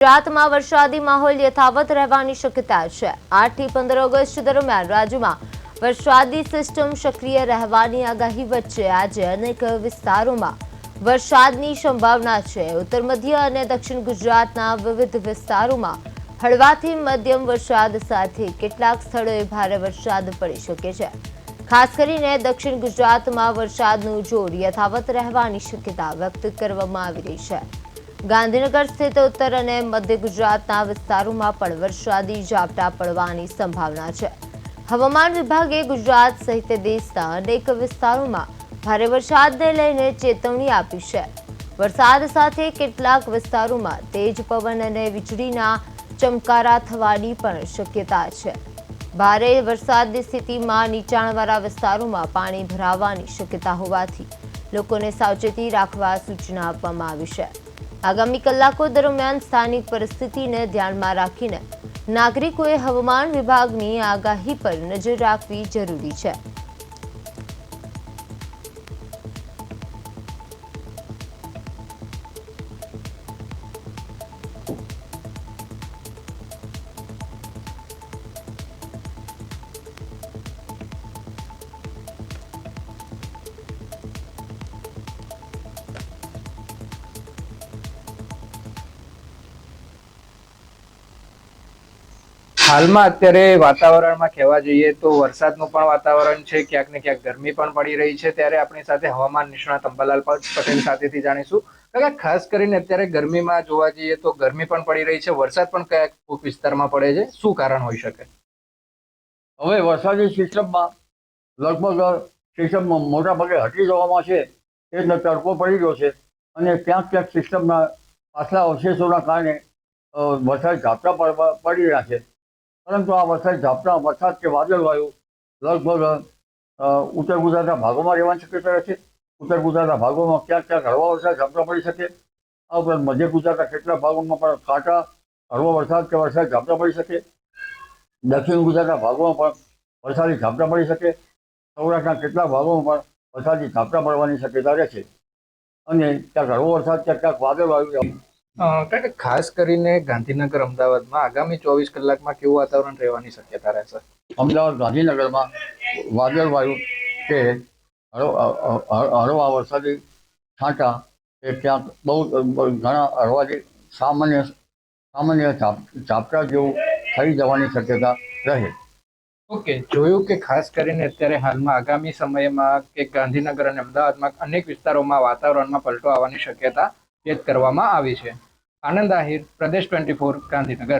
ગુજરાતમાં વરસાદી માહોલ યથાવત રહેવાની શક્યતા છે। 8 થી 15 ઓગસ્ટ દરમિયાન રાજ્યમાં વરસાદી સિસ્ટમ સક્રિય રહેવાની આગાહી વચ્ચે આજે અનેક વિસ્તારોમાં વરસાદની સંભાવના છે। ઉત્તર મધ્ય અને દક્ષિણ ગુજરાતના વિવિધ વિસ્તારોમાં હળવાથી મધ્યમ વરસાદ સાથે કેટલાક સ્થળોએ ભારે વરસાદ પડી શકે છે। ખાસ કરીને દક્ષિણ ગુજરાતમાં વરસાદનું જોર યથાવત રહેવાની શક્યતા વ્યક્ત કરવામાં આવી રહી છે। ગાંધીનગર સ્થિત ઉત્તર અને મધ્ય ગુજરાતના વિસ્તારોમાં પણ વરસાદી ઝાપટા પડવાની સંભાવના છે। હવામાન વિભાગે ગુજરાત સહિત દેશના અનેક વિસ્તારોમાં ભારે વરસાદને લઈને ચેતવણી આપી છે। વરસાદ સાથે કેટલાક વિસ્તારોમાં તેજ પવન અને વીજળીના ચમકારા થવાની પણ શક્યતા છે। ભારે વરસાદની સ્થિતિમાં નીચાણવાળા વિસ્તારોમાં પાણી ભરાવાની શક્યતા હોવાથી લોકોને સાવચેતી રાખવા સૂચના આપવામાં આવી છે। આગામી કલાકો દરમિયાન સ્થાનિક પરિસ્થિતિને ધ્યાનમાં રાખીને નાગરિકોએ હવામાન વિભાગની આગાહી પર નજર રાખવી જરૂરી છે। હાલમાં અત્યારે વાતાવરણમાં કહેવા જઈએ તો વરસાદનું પણ વાતાવરણ છે, ક્યાંક ને ક્યાંક ગરમી પણ પડી રહી છે। ત્યારે આપણી સાથે હવામાન નિષ્ણાત અંબાલાલ પટેલ સાથેથી જાણીશું કે ખાસ કરીને અત્યારે ગરમીમાં જોવા જઈએ તો ગરમી પણ પડી રહી છે, વરસાદ પણ કયા વિસ્તારમાં પડે છે, શું કારણ હોઈ શકે? હવે વરસાદી સિસ્ટમમાં લગભગ સિસ્ટમમાં મોટા ભાગે હટી જવામાં છે, એટલે તડકો પડી ગયો છે અને ક્યાંક ક્યાંક સિસ્ટમના પાછલા અવશેષોના કારણે વરસાદ ઝાપટા પડી રહ્યા છે। પરંતુ આ વરસાદ કે વાદળવાયુ લગભગ ઉત્તર ગુજરાતના ભાગોમાં રહેવાની શક્યતા રહે છે। ઉત્તર ગુજરાતના ભાગોમાં ક્યાંક ક્યાંક હળવા વરસાદ ઝાપટા પડી શકે। આ ઉપરાંત મધ્ય ગુજરાતના કેટલાક ભાગોમાં પણ કાંટા હળવો વરસાદ કે વરસાદ ઝાપટા પડી શકે। દક્ષિણ ગુજરાતના ભાગોમાં પણ વરસાદી ઝાપટા પડી શકે। સૌરાષ્ટ્રના કેટલાક ભાગોમાં પણ વરસાદી ઝાપટા પડવાની શક્યતા રહે છે અને ક્યાંક હળવો વરસાદ ક્યાંક વાદળવાયુ। ખાસ કરીને ગાંધીનગર અમદાવાદમાં આગામી 24 કલાકમાં કેવું વાતાવરણ રહેવાની શક્યતા રહેશે? અમદાવાદ ગાંધીનગરમાં વાદળવાયુ કે હળવા વરસાદી છાંટા એ ક્યાંક બહુ ઘણા હળવાથી સામાન્ય ઝાપટા જેવું થઈ જવાની શક્યતા રહે। ઓકે, જોયું કે ખાસ કરીને અત્યારે હાલમાં આગામી સમયમાં કે ગાંધીનગર અને અમદાવાદમાં અનેક વિસ્તારોમાં વાતાવરણમાં પલટો આવવાની શક્યતા વ્યક્ત કરવામાં આવી છે। આનંદ આહિર, પ્રદેશ 24, ગાંધીનગર।